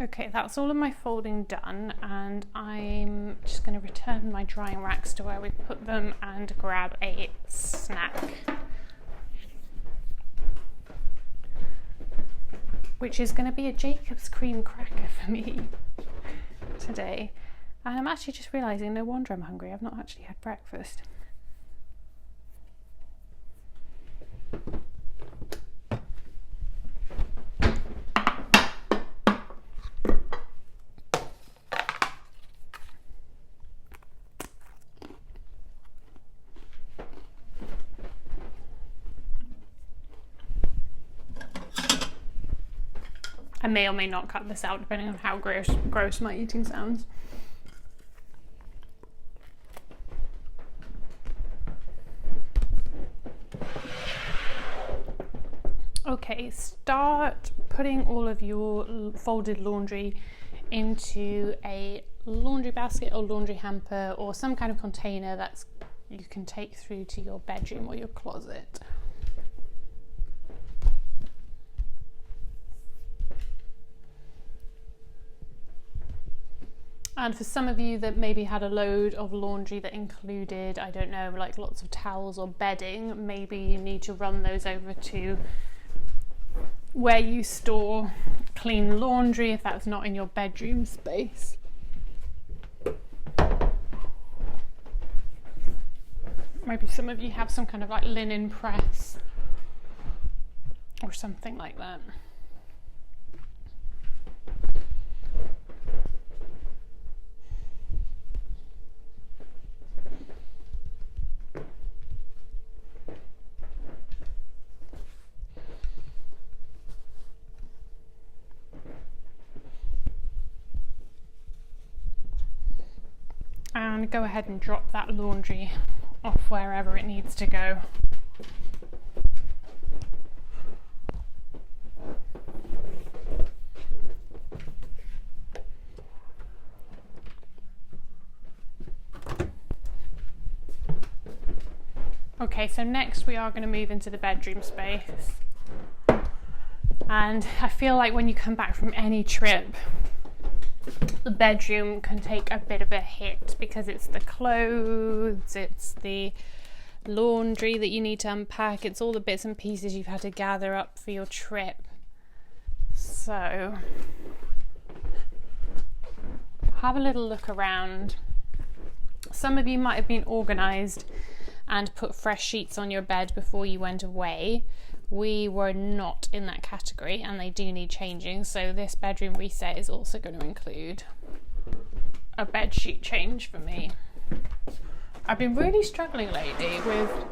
Okay, that's all of my folding done, and I'm just going to return my drying racks to where we put them and grab a snack, which is going to be a Jacob's cream cracker for me today. And I'm actually just realising, no wonder I'm hungry, I've not actually had breakfast. I may or may not cut this out depending on how gross my eating sounds. Okay, start putting all of your folded laundry into a laundry basket or laundry hamper or some kind of container that you can take through to your bedroom or your closet. And for some of you that maybe had a load of laundry that included, I don't know, like lots of towels or bedding, maybe you need to run those over to where you store clean laundry if that's not in your bedroom space. Maybe some of you have some kind of like linen press or something like that. And go ahead and drop that laundry off wherever it needs to go. Okay, so next we are going to move into the bedroom space. And I feel like when you come back from any trip, the bedroom can take a bit of a hit because it's the clothes, it's the laundry that you need to unpack, it's all the bits and pieces you've had to gather up for your trip. So have a little look around. Some of you might have been organised and put fresh sheets on your bed before you went away. We were not in that category and they do need changing, so this bedroom reset is also going to include a bed sheet change for me. I've been really struggling lately with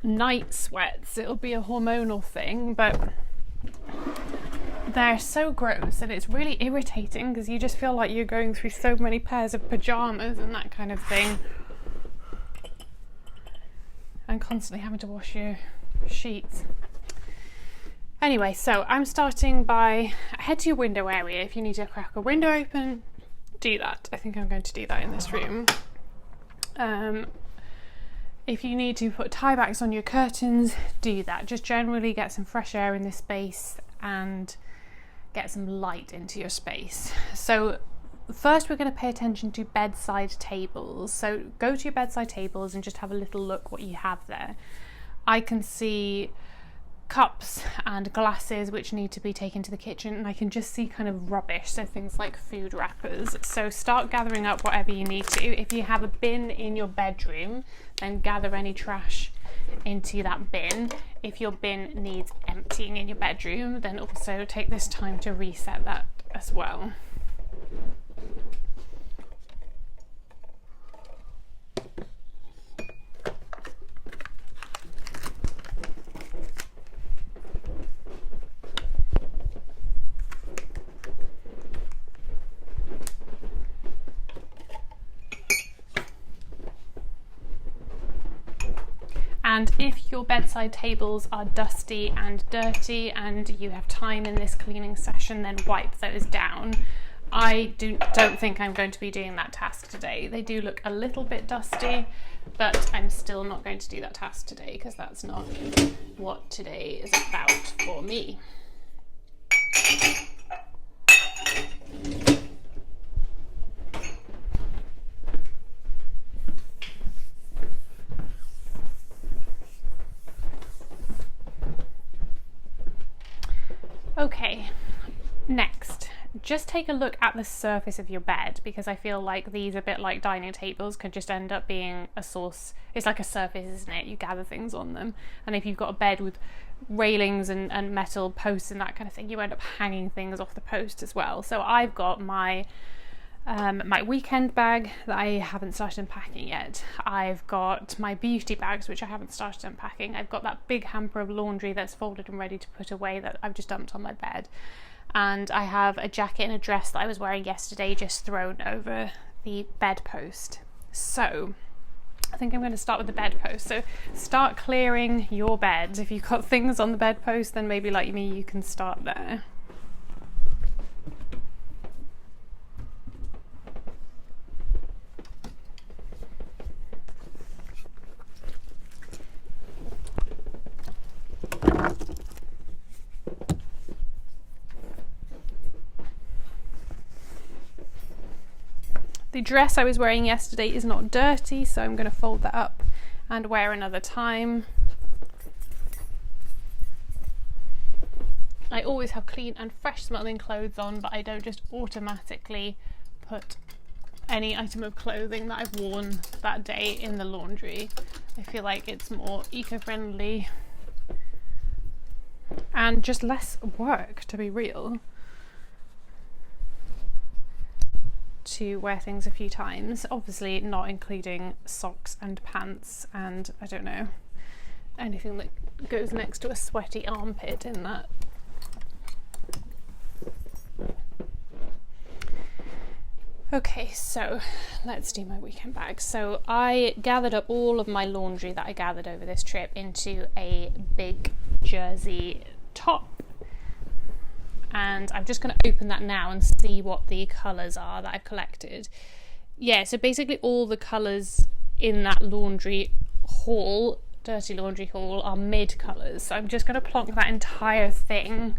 night sweats. It'll be a hormonal thing, but they're so gross and it's really irritating because you just feel like you're going through so many pairs of pajamas and that kind of thing, and constantly having to wash your sheets. Anyway, so I'm starting by head to your window area. If you need to crack a window open, do that. I think I'm going to do that in this room. If you need to put tie backs on your curtains, do that. Just generally get some fresh air in this space and get some light into your space. So first we're going to pay attention to bedside tables. So go to your bedside tables and just have a little look what you have there. I can see cups and glasses which need to be taken to the kitchen, and I can just see kind of rubbish, so things like food wrappers. So start gathering up whatever you need to. If you have a bin in your bedroom, then gather any trash into that bin. If your bin needs emptying in your bedroom, then also take this time to reset that as well. And if your bedside tables are dusty and dirty and you have time in this cleaning session, then wipe those down. I don't think I'm going to be doing that task today. They do look a little bit dusty, but I'm still not going to do that task today because that's not what today is about for me. Okay, next, just take a look at the surface of your bed, because I feel like these, a bit like dining tables, could just end up being a source. It's like a surface, isn't it? You gather things on them, and if you've got a bed with railings and metal posts and that kind of thing, you end up hanging things off the post as well. So I've got my weekend bag that I haven't started unpacking yet. I've got my beauty bags, which I haven't started unpacking. I've got that big hamper of laundry that's folded and ready to put away that I've just dumped on my bed. And I have a jacket and a dress that I was wearing yesterday just thrown over the bedpost. So I think I'm going to start with the bedpost. So start clearing your bed. If you've got things on the bedpost, then maybe like me, you can start there. The dress I was wearing yesterday is not dirty, so I'm going to fold that up and wear another time. I always have clean and fresh smelling clothes on, but I don't just automatically put any item of clothing that I've worn that day in the laundry. I feel like it's more eco-friendly and just less work, to be real, to wear things a few times, obviously not including socks and pants and I don't know, anything that goes next to a sweaty armpit in that. Okay, so let's do my weekend bag. So I gathered up all of my laundry that I gathered over this trip into a big jersey top. And I'm just going to open that now and see what the colours are that I've collected. Yeah, so basically all the colours in that laundry haul, dirty laundry haul, are mid colours. So I'm just going to plonk that entire thing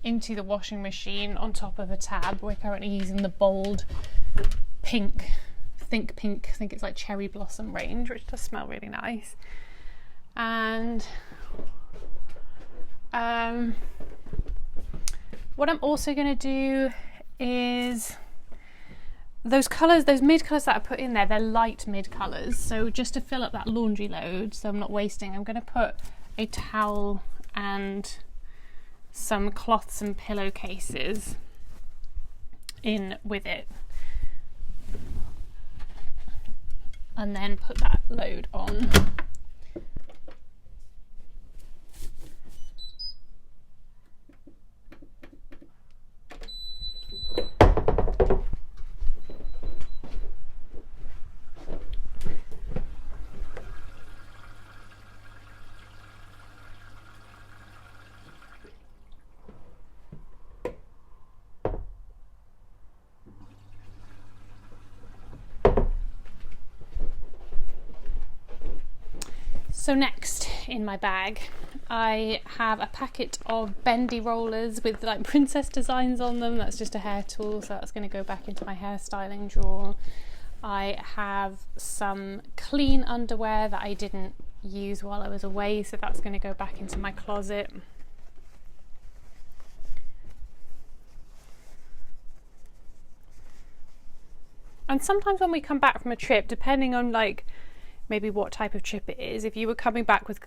into the washing machine on top of a tab. We're currently using the bold pink, I think it's like cherry blossom range, which does smell really nice. And what I'm also going to do is those colours, those mid colours that I put in there, they're light mid colours. So just to fill up that laundry load, so I'm not wasting, I'm going to put a towel and some cloths and pillowcases in with it. And then put that load on. So next in my bag, I have a packet of bendy rollers with like princess designs on them. That's just a hair tool, so that's going to go back into my hairstyling drawer. I have some clean underwear that I didn't use while I was away, so that's going to go back into my closet. And sometimes when we come back from a trip, depending on like maybe what type of trip it is, if you were coming back with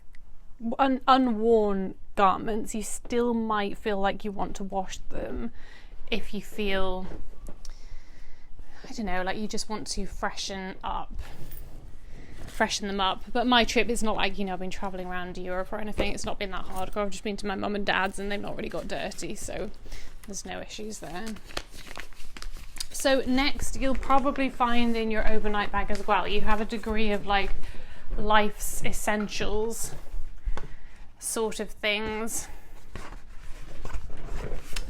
unworn garments, you still might feel like you want to wash them if you feel, I don't know, like you just want to freshen them up. But my trip is not like, you know, I've been travelling around Europe or anything. It's not been that hardcore. I've just been to my mum and dad's and they've not really got dirty, so there's no issues there. So next, you'll probably find in your overnight bag as well, you have a degree of like life's essentials sort of things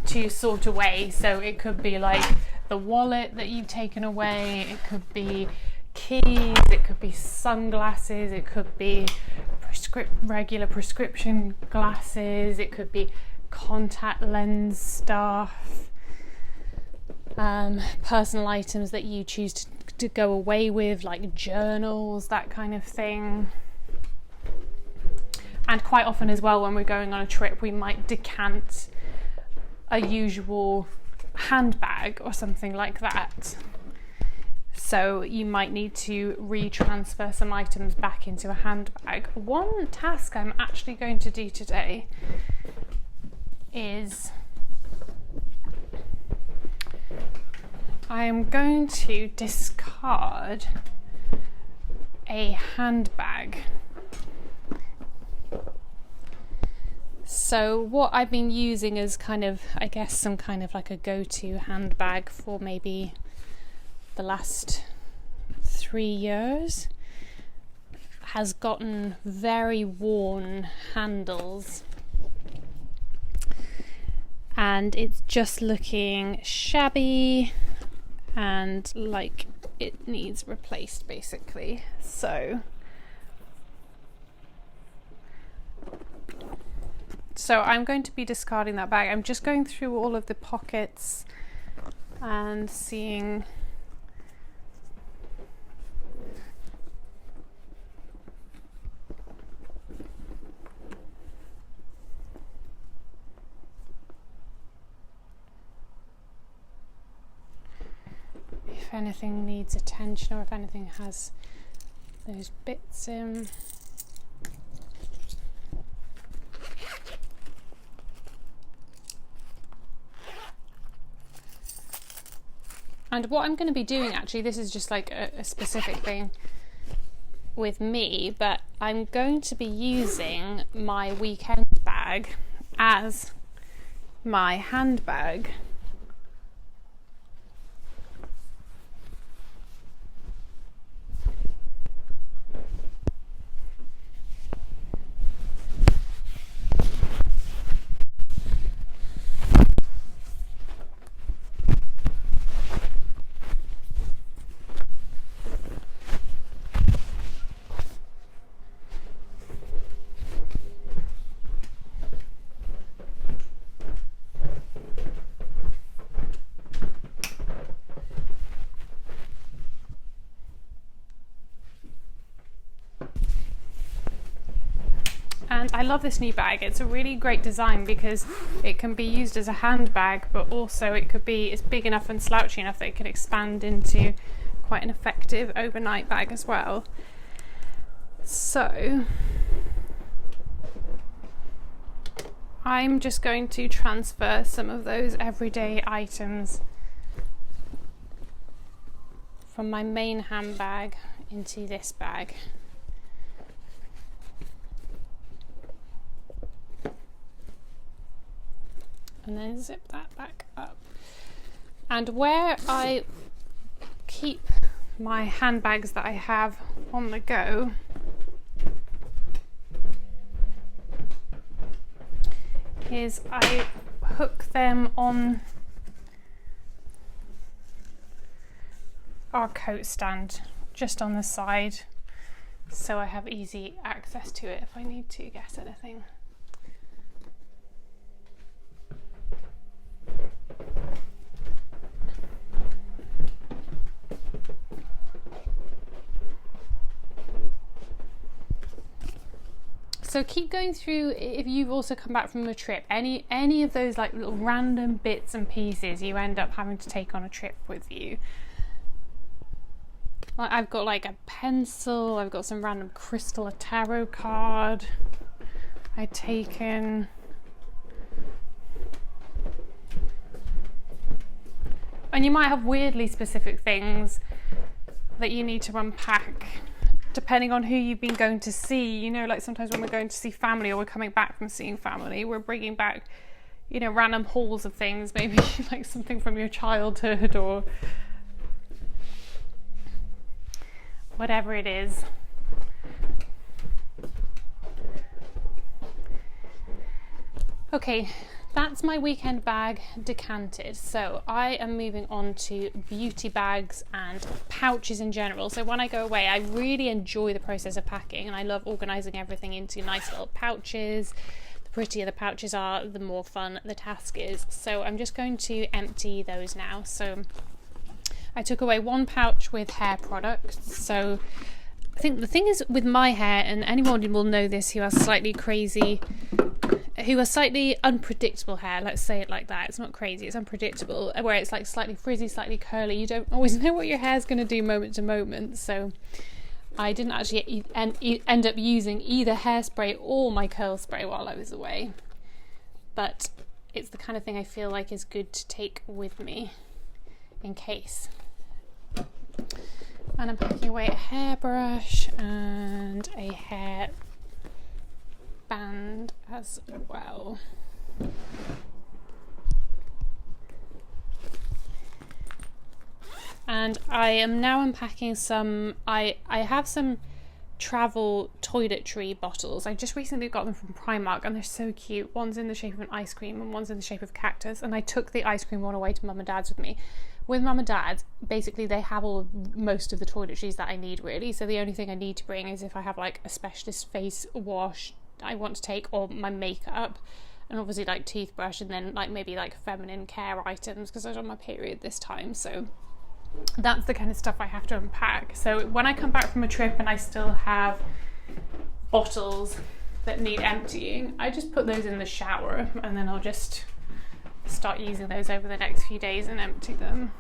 to sort away. So it could be like the wallet that you've taken away, it could be keys, it could be sunglasses, it could be regular prescription glasses, it could be contact lens stuff, personal items that you choose to go away with, like journals, that kind of thing. And quite often as well, when we're going on a trip, we might decant a usual handbag or something like that. So you might need to retransfer some items back into a handbag. One task I'm actually going to do today is I am going to discard a handbag. So what I've been using as kind of, I guess, some kind of like a go-to handbag for maybe the last 3 years has gotten very worn handles, and it's just looking shabby and like it needs replaced basically. So I'm going to be discarding that bag. I'm just going through all of the pockets and seeing if anything needs attention or if anything has those bits in. And what I'm going to be doing, actually, this is just like a specific thing with me, but I'm going to be using my weekend bag as my handbag. And I love this new bag. It's a really great design because it can be used as a handbag, but also it's big enough and slouchy enough that it can expand into quite an effective overnight bag as well. So I'm just going to transfer some of those everyday items from my main handbag into this bag. And then zip that back up. And where I keep my handbags that I have on the go is I hook them on our coat stand just on the side, so I have easy access to it if I need to get anything. So keep going through if you've also come back from a trip. Any of those like little random bits and pieces you end up having to take on a trip with you. Like I've got like a pencil, I've got some random crystal, a tarot card I'd taken. And you might have weirdly specific things that you need to unpack depending on who you've been going to see. You know, like sometimes when we're going to see family or we're coming back from seeing family, we're bringing back, you know, random hauls of things, maybe like something from your childhood or whatever it is. Okay, that's my weekend bag decanted. So I am moving on to beauty bags and pouches in general. So when I go away, I really enjoy the process of packing and I love organising everything into nice little pouches. The prettier the pouches are, the more fun the task is. So I'm just going to empty those now. So I took away one pouch with hair products. So I think the thing is with my hair, and anyone will know this who has slightly crazy who are slightly unpredictable hair, let's say it like that. It's not crazy, it's unpredictable, where it's like slightly frizzy, slightly curly. You don't always know what your hair's going to do moment to moment. So I didn't actually end up using either hairspray or my curl spray while I was away. But it's the kind of thing I feel like is good to take with me in case. And I'm packing away a hairbrush and a hair band as well. And I am now unpacking some, I have some travel toiletry bottles. I just recently got them from Primark and they're so cute. One's in the shape of an ice cream and one's in the shape of a cactus, and I took the ice cream one away to Mum and Dad's with me. With Mum and Dad, basically they have most of the toiletries that I need really, so the only thing I need to bring is if I have like a specialist face wash I want to take, or my makeup, and obviously like toothbrush, and then like maybe like feminine care items because I was on my period this time. So that's the kind of stuff I have to unpack. So when I come back from a trip and I still have bottles that need emptying, I just put those in the shower and then I'll just start using those over the next few days and empty them.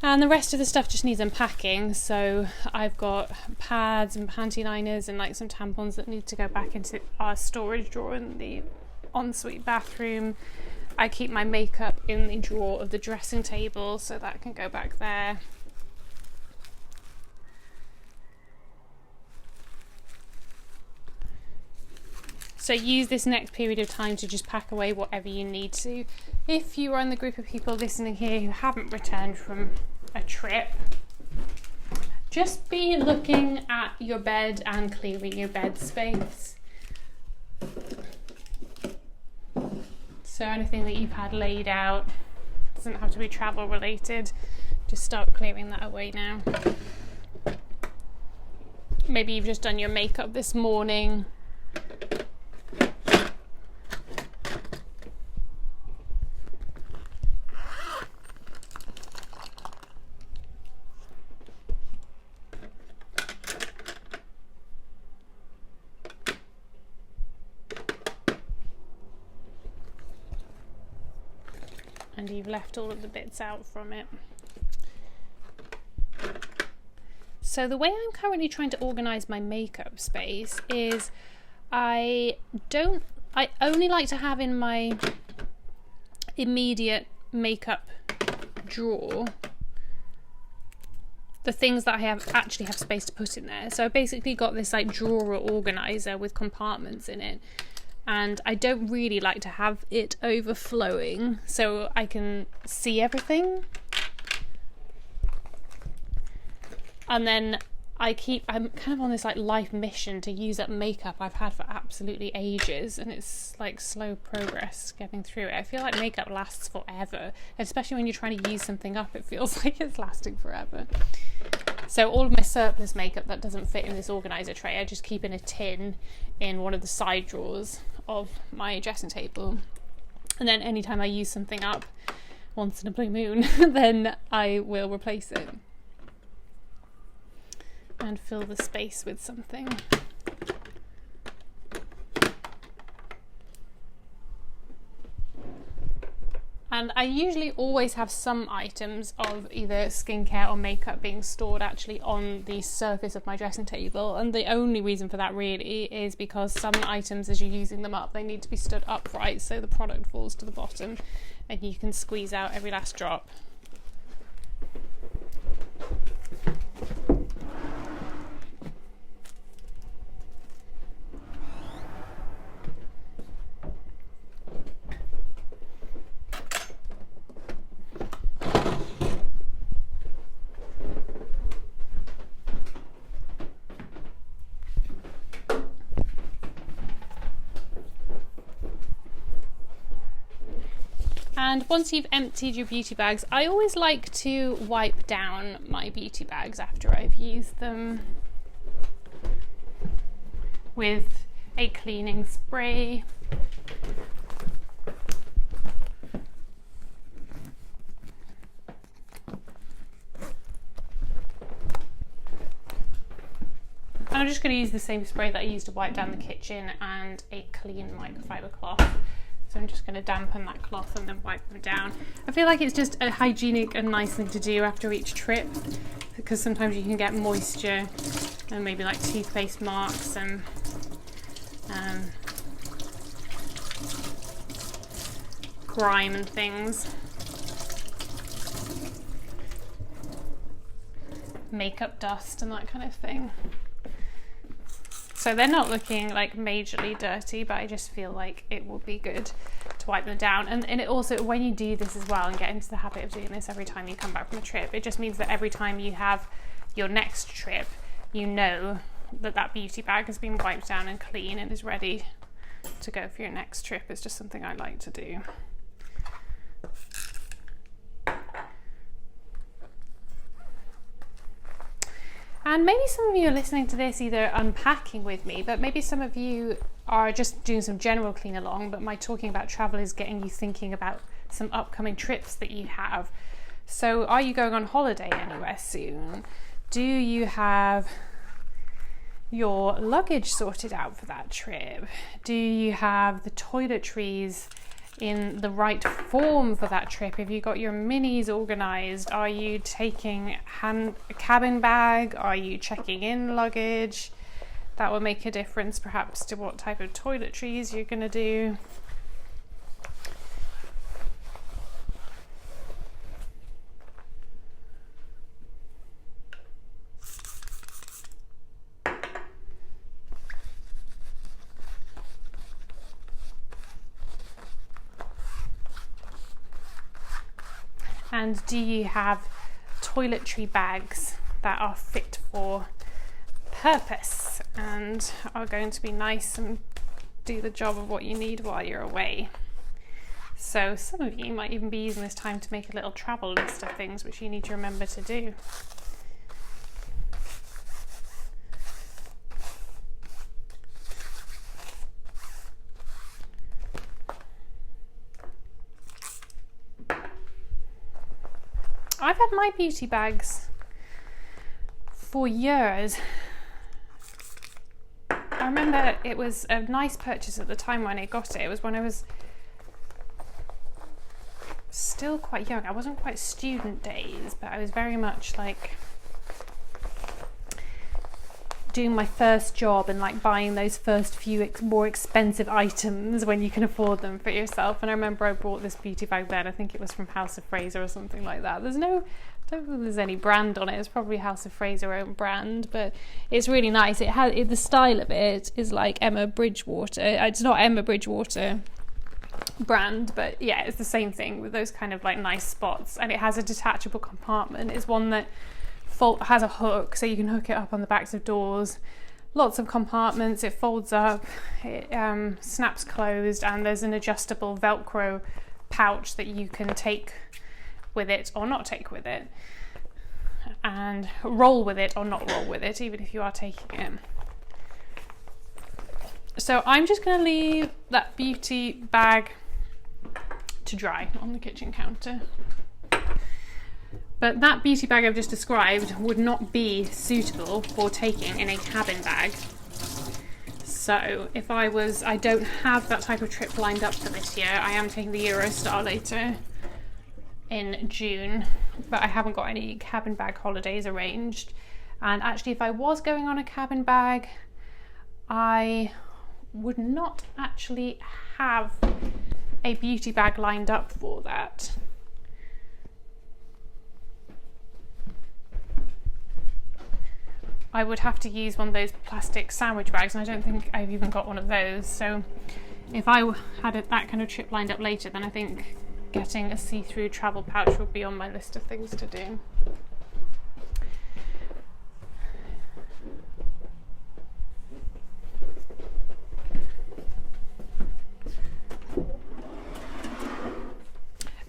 And the rest of the stuff just needs unpacking. So I've got pads and panty liners and like some tampons that need to go back into our storage drawer in the ensuite bathroom. I keep my makeup in the drawer of the dressing table, so that can go back there. So use this next period of time to just pack away whatever you need to. If you are in the group of people listening here who haven't returned from a trip, just be looking at your bed and clearing your bed space. So anything that you've had laid out, doesn't have to be travel related, just start clearing that away now. Maybe you've just done your makeup this morning. And you've left all of the bits out from it. So the way I'm currently trying to organise my makeup space is I only like to have in my immediate makeup drawer the things that I actually have space to put in there. So I basically got this like drawer organiser with compartments in it. And I don't really like to have it overflowing so I can see everything. And then I'm kind of on this like life mission to use up makeup I've had for absolutely ages, and it's like slow progress getting through it. I feel like makeup lasts forever, especially when you're trying to use something up, it feels like it's lasting forever. So all of my surplus makeup that doesn't fit in this organiser tray, I just keep in a tin in one of the side drawers of my dressing table. And then anytime I use something up, once in a blue moon, then I will replace it and fill the space with something. And I usually always have some items of either skincare or makeup being stored actually on the surface of my dressing table, and the only reason for that really is because some items, as you're using them up, they need to be stood upright so the product falls to the bottom and you can squeeze out every last drop. And once you've emptied your beauty bags, I always like to wipe down my beauty bags after I've used them with a cleaning spray. And I'm just going to use the same spray that I used to wipe down the kitchen and a clean microfiber cloth. So I'm just going to dampen that cloth and then wipe them down. I feel like it's just a hygienic and nice thing to do after each trip, because sometimes you can get moisture and maybe like toothpaste marks and grime and things. Makeup dust and that kind of thing. So they're not looking like majorly dirty, but I just feel like it would be good to wipe them down. And it also, when you do this as well and get into the habit of doing this every time you come back from a trip, it just means that every time you have your next trip, you know that that beauty bag has been wiped down and clean and is ready to go for your next trip. It's just something I like to do. And maybe some of you are listening to this either unpacking with me, but maybe some of you are just doing some general clean along, but my talking about travel is getting you thinking about some upcoming trips that you have. So are you going on holiday anywhere soon? Do you have your luggage sorted out for that trip? Do you have the toiletries in the right form for that trip? Have you got your minis organized? Are you taking a cabin bag? Are you checking in luggage? That will make a difference perhaps to what type of toiletries you're going to do. And do you have toiletry bags that are fit for purpose and are going to be nice and do the job of what you need while you're away? So some of you might even be using this time to make a little travel list of things which you need to remember to do. I've had my beauty bags for years. I remember it was a nice purchase at the time when I got it. It was when I was still quite young. I wasn't quite student days, but I was very much like doing my first job and like buying those first few more expensive items when you can afford them for yourself. And I remember I bought this beauty bag then. I think it was from House of Fraser or something like that. I don't think there's any brand on it. It's probably House of Fraser own brand, but it's really nice. The style of it is like Emma Bridgewater. It's not Emma Bridgewater brand, but yeah, it's the same thing with those kind of like nice spots. And it has a detachable compartment. It's one that has a hook, so you can hook it up on the backs of doors. Lots of compartments. It folds up, it snaps closed, and there's an adjustable Velcro pouch that you can take with it or not take with it, and roll with it or not roll with it, even if you are taking it. So I'm just going to leave that beauty bag to dry on the kitchen counter. But that beauty bag I've just described would not be suitable for taking in a cabin bag. So if I don't have that type of trip lined up for this year. I am taking the Eurostar later in June, but I haven't got any cabin bag holidays arranged. And actually, if I was going on a cabin bag, I would not actually have a beauty bag lined up for that. I would have to use one of those plastic sandwich bags, and I don't think I've even got one of those. So if I had that kind of trip lined up later, then I think getting a see-through travel pouch would be on my list of things to do.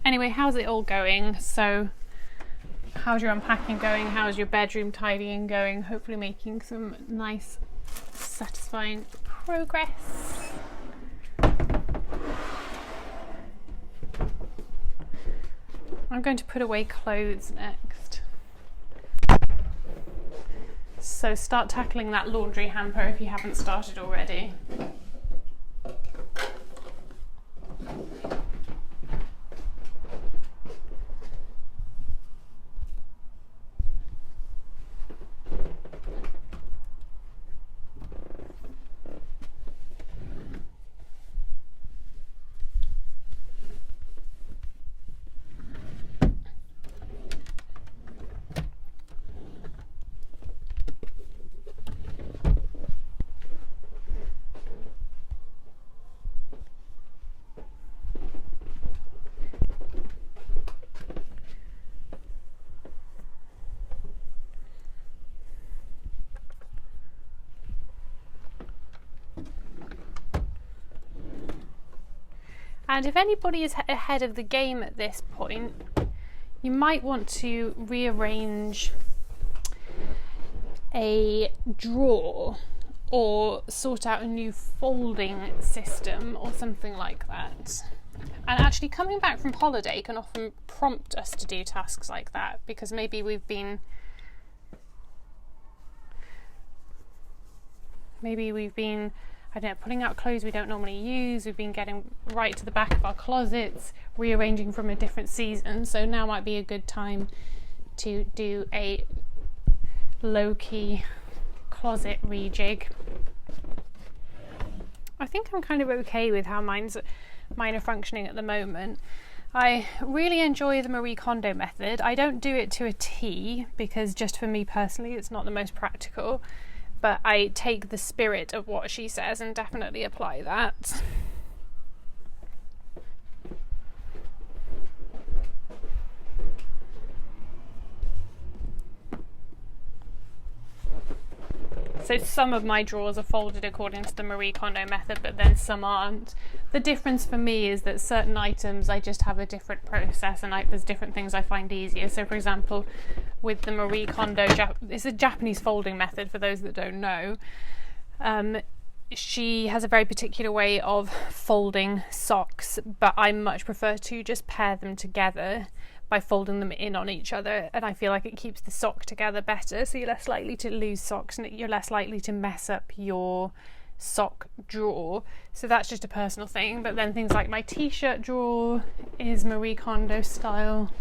Anyway, how's it all going? So how's your unpacking going? How's your bedroom tidying going? Hopefully making some nice, satisfying progress. I'm going to put away clothes next. So start tackling that laundry hamper if you haven't started already. And if anybody is ahead of the game at this point, you might want to rearrange a drawer or sort out a new folding system or something like that. And actually coming back from holiday can often prompt us to do tasks like that, because maybe we've been I don't know, pulling out clothes we don't normally use, we've been getting right to the back of our closets, rearranging from a different season, so now might be a good time to do a low-key closet rejig. I think I'm kind of okay with how mine are functioning at the moment. I really enjoy the Marie Kondo method. I don't do it to a T because just for me personally it's not the most practical, but I take the spirit of what she says and definitely apply that. So some of my drawers are folded according to the Marie Kondo method, but then some aren't. The difference for me is that certain items I just have a different process, and there's different things I find easier. So for example, with the Marie Kondo, it's a Japanese folding method for those that don't know. She has a very particular way of folding socks, but I much prefer to just pair them together by folding them in on each other, and I feel like it keeps the sock together better, so you're less likely to lose socks and you're less likely to mess up your sock drawer. So that's just a personal thing. But then things like my t-shirt drawer is Marie Kondo style,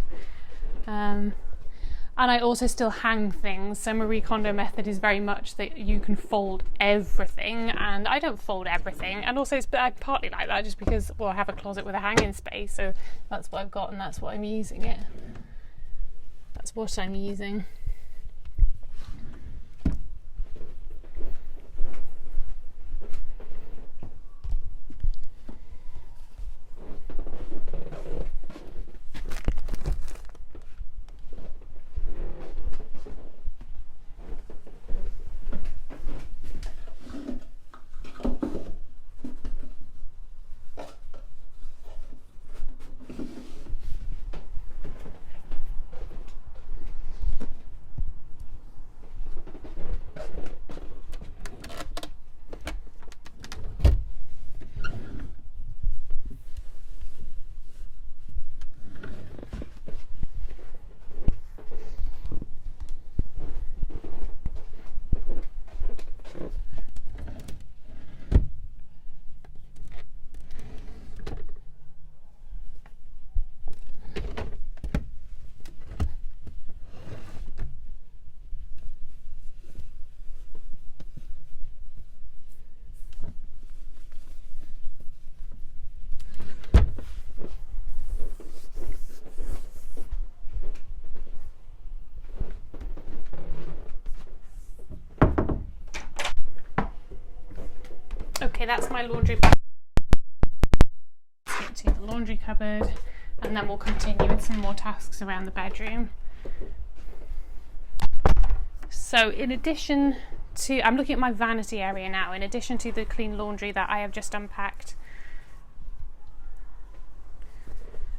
and I also still hang things, so Marie Kondo method is very much that you can fold everything, and I don't fold everything, and also it's partly like that just because, well, I have a closet with a hanging space, so that's what I've got and that's what I'm using it. That's what I'm using. Okay, that's my laundry bag. Let's get to the laundry cupboard, and then we'll continue with some more tasks around the bedroom. So in addition to, I'm looking at my vanity area now, in addition to the clean laundry that I have just unpacked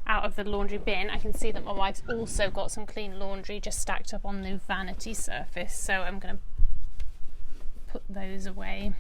out of the laundry bin, I can see that my wife's also got some clean laundry just stacked up on the vanity surface, so I'm going to put those away.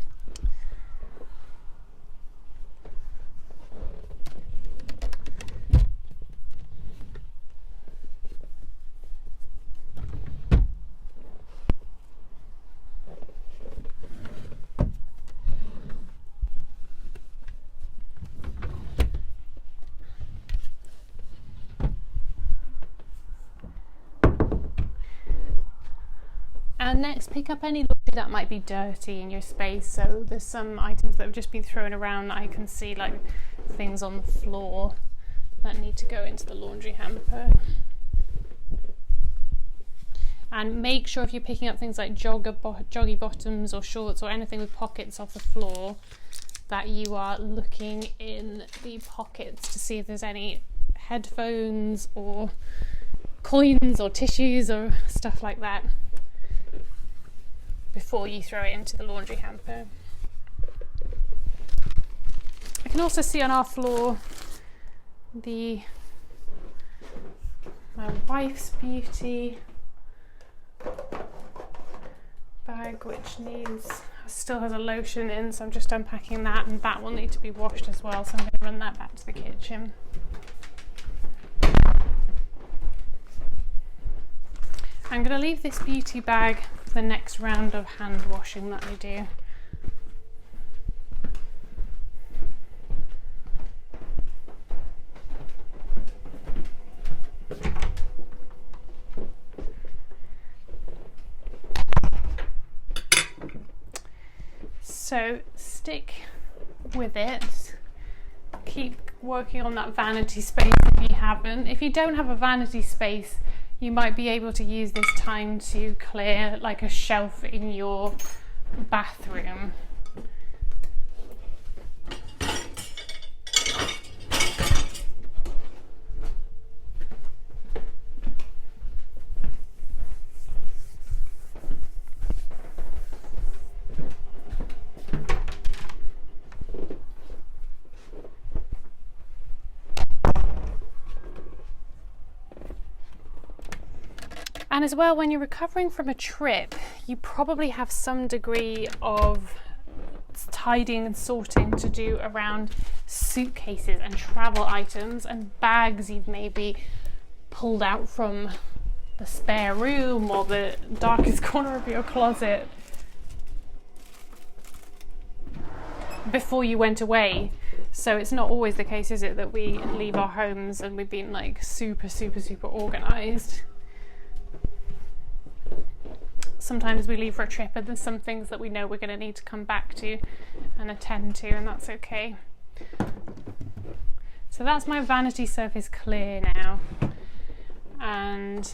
next, pick up any laundry that might be dirty in your space. So there's some items that have just been thrown around that I can see, like things on the floor that need to go into the laundry hamper. And make sure if you're picking up things like joggy bottoms or shorts or anything with pockets off the floor, that you are looking in the pockets to see if there's any headphones or coins or tissues or stuff like that before you throw it into the laundry hamper. I can also see on our floor my wife's beauty bag, which still has a lotion in, so I'm just unpacking that, and that will need to be washed as well, so I'm going to run that back to the kitchen. I'm going to leave this beauty bag for the next round of hand washing that I do. So stick with it. Keep working on that vanity space if you haven't. If you don't have a vanity space, you might be able to use this time to clear like a shelf in your bathroom. And as well, when you're recovering from a trip, you probably have some degree of tidying and sorting to do around suitcases and travel items and bags you've maybe pulled out from the spare room or the darkest corner of your closet before you went away. So it's not always the case, is it, that we leave our homes and we've been like super organized. Sometimes we leave for a trip and there's some things that we know we're going to need to come back to and attend to, and that's okay. So that's my vanity surface clear now. And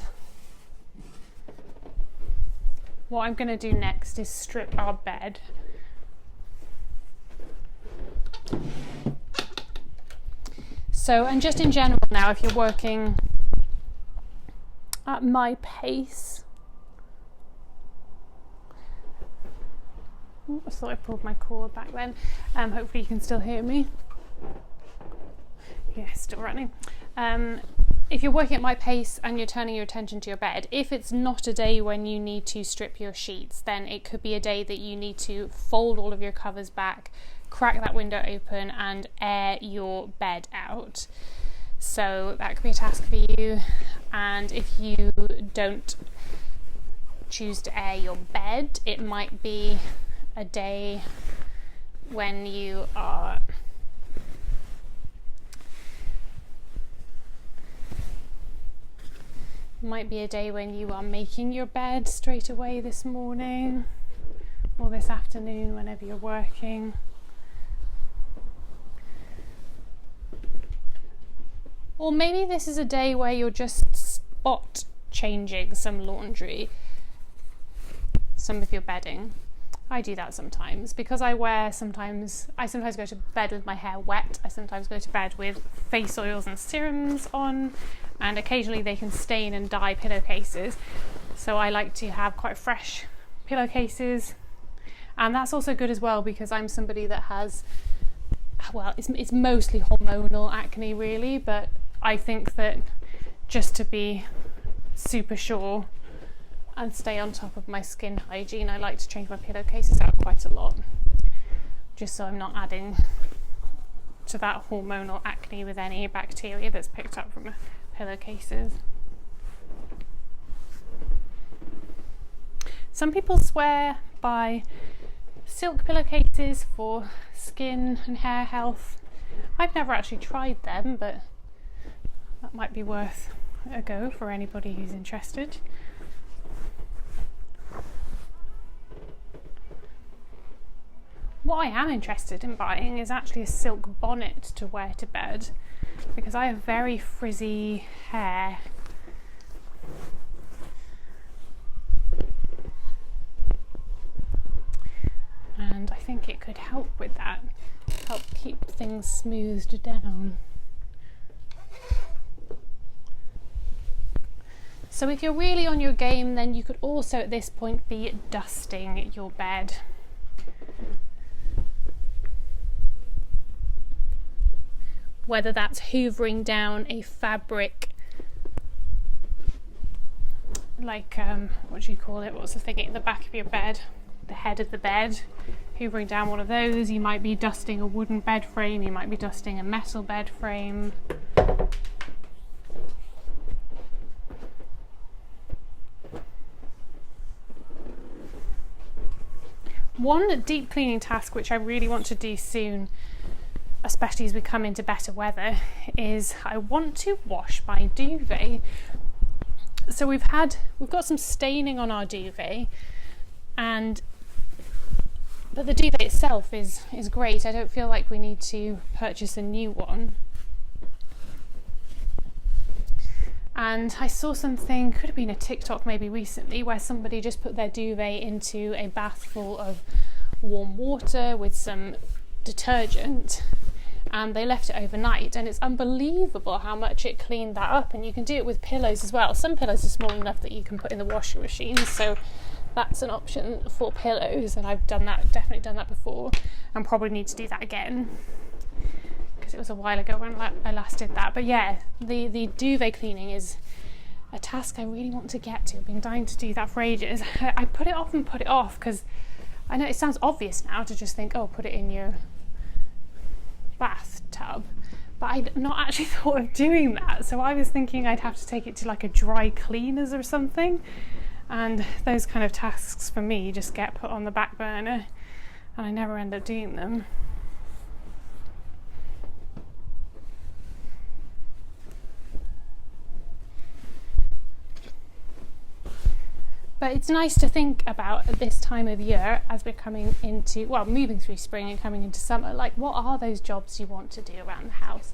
what I'm going to do next is strip our bed. So, and just in general now, if you're working at my pace, I thought I pulled my cord back then. Hopefully you can still hear me. Yeah, still running. If you're working at my pace and you're turning your attention to your bed, if it's not a day when you need to strip your sheets, then it could be a day that you need to fold all of your covers back, crack that window open and air your bed out. So that could be a task for you. And if you don't choose to air your bed, it might be a day when you are making your bed straight away this morning or this afternoon, whenever you're working. Or maybe this is a day where you're just spot changing some laundry, some of your bedding. I do that sometimes because I sometimes go to bed with my hair wet. I sometimes go to bed with face oils and serums on, and occasionally they can stain and dye pillowcases. So I like to have quite fresh pillowcases, and that's also good as well because I'm somebody that has, well, it's mostly hormonal acne really, but I think that just to be super sure and stay on top of my skin hygiene, I like to change my pillowcases out quite a lot, just so I'm not adding to that hormonal acne with any bacteria that's picked up from pillowcases. Some people swear by silk pillowcases for skin and hair health. I've never actually tried them, but that might be worth a go for anybody who's interested. What I am interested in buying is actually a silk bonnet to wear to bed, because I have very frizzy hair. And I think it could help with that, help keep things smoothed down. So if you're really on your game, then you could also at this point be dusting your bed. Whether that's hoovering down a fabric, like, what do you call it? What's the thing at the back of your bed? The head of the bed. Hoovering down one of those. You might be dusting a wooden bed frame, you might be dusting a metal bed frame. One deep cleaning task which I really want to do soon, especially as we come into better weather, is I want to wash my duvet. So we've got some staining on our duvet, but the duvet itself is great. I don't feel like we need to purchase a new one. And I saw something, could have been a TikTok maybe recently, where somebody just put their duvet into a bath full of warm water with some detergent, and they left it overnight, and it's unbelievable how much it cleaned that up. And you can do it with pillows as well. Some pillows are small enough that you can put in the washing machine, so that's an option for pillows, and I've definitely done that before, and probably need to do that again, because it was a while ago when I last did that. But yeah, the duvet cleaning is a task I really want to get to. I've been dying to do that for ages. I put it off because I know it sounds obvious now to just think, oh, put it in your bathtub, but I'd not actually thought of doing that. So I was thinking I'd have to take it to like a dry cleaners or something, and those kind of tasks for me just get put on the back burner, and I never end up doing them. But it's nice to think about at this time of year, as we're coming into, moving through spring and coming into summer, like, what are those jobs you want to do around the house?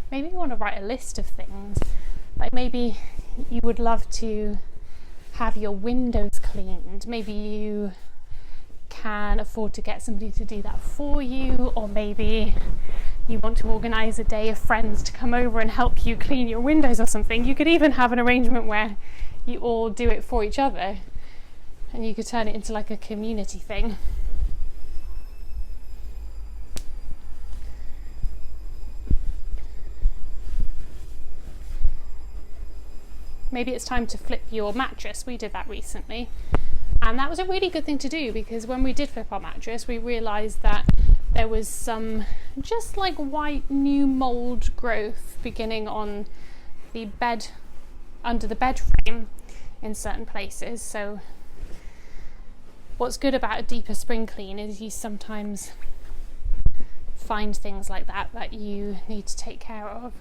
Maybe you want to write a list of things. Like, maybe you would love to have your windows cleaned. Maybe you can afford to get somebody to do that for you, or maybe you want to organise a day of friends to come over and help you clean your windows or something. You could even have an arrangement where you all do it for each other, and you could turn it into like a community thing. Maybe it's time to flip your mattress. We did that recently, and that was a really good thing to do, because when we did flip our mattress, we realised that there was some just like white new mould growth beginning on the bed, under the bed frame in certain places. So what's good about a deeper spring clean is you sometimes find things like that you need to take care of.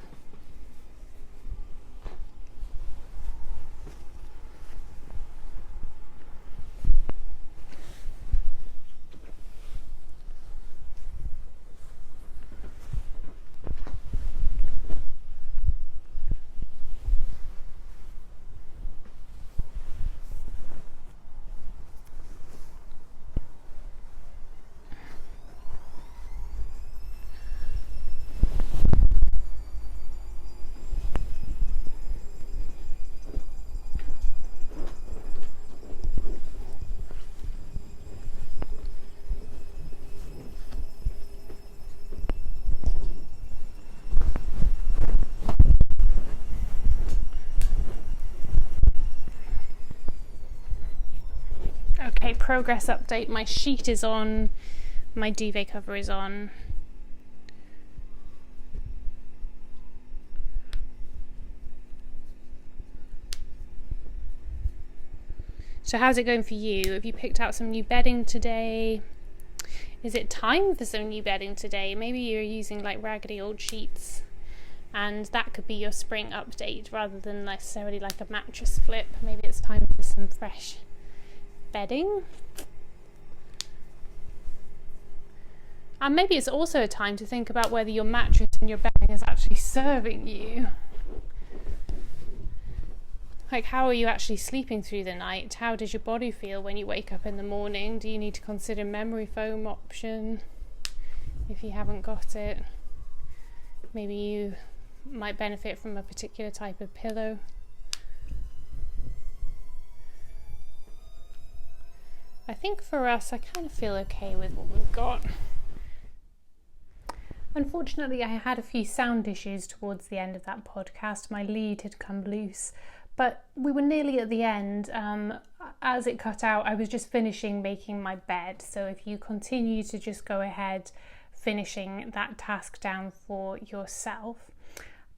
Okay, progress update. My sheet is on, my duvet cover is on. So how's it going for you? Have you picked out some new bedding today? Is it time for some new bedding today? Maybe you're using like raggedy old sheets, and that could be your spring update rather than necessarily like a mattress flip. Maybe it's time for some fresh bedding. And maybe it's also a time to think about whether your mattress and your bedding is actually serving you. Like, how are you actually sleeping through the night? How does your body feel when you wake up in the morning? Do you need to consider memory foam option if you haven't got it? Maybe you might benefit from a particular type of pillow. I think for us, I kind of feel okay with what we've got. Unfortunately, I had a few sound issues towards the end of that podcast. My lead had come loose, but we were nearly at the end. As it cut out, I was just finishing making my bed. So if you continue to just go ahead finishing that task down for yourself.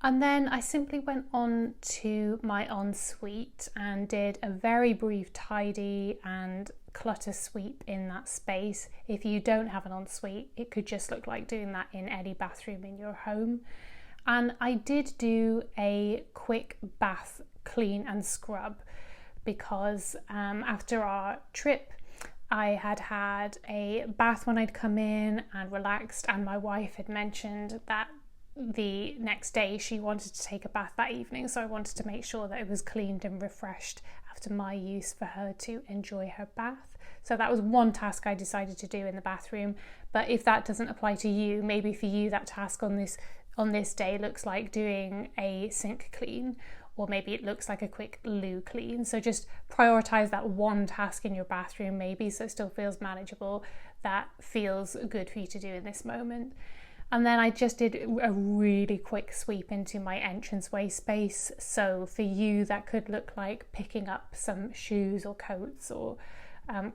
And then I simply went on to my ensuite and did a very brief tidy and clutter sweep in that space. If you don't have an ensuite, it could just look like doing that in any bathroom in your home. And I did do a quick bath clean and scrub because after our trip, I had had a bath when I'd come in and relaxed, and my wife had mentioned that the next day she wanted to take a bath that evening, so I wanted to make sure that it was cleaned and refreshed after my use for her to enjoy her bath. So that was one task I decided to do in the bathroom. But if that doesn't apply to you, maybe for you that task on this day looks like doing a sink clean, or maybe it looks like a quick loo clean. So just prioritize that one task in your bathroom maybe, so it still feels manageable, that feels good for you to do in this moment. And then I just did a really quick sweep into my entranceway space. So for you, that could look like picking up some shoes or coats or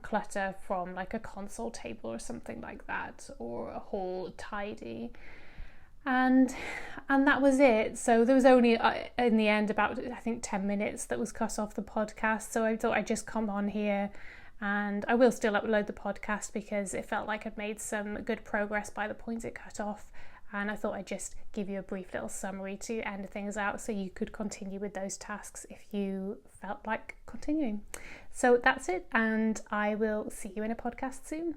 clutter from like a console table or something like that, or a hall tidy. And that was it. So there was only in the end about, I think, 10 minutes that was cut off the podcast. So I thought I'd just come on here, and I will still upload the podcast because it felt like I'd made some good progress by the point it cut off. And I thought I'd just give you a brief little summary to end things out so you could continue with those tasks if you felt like continuing. So that's it, and I will see you in a podcast soon.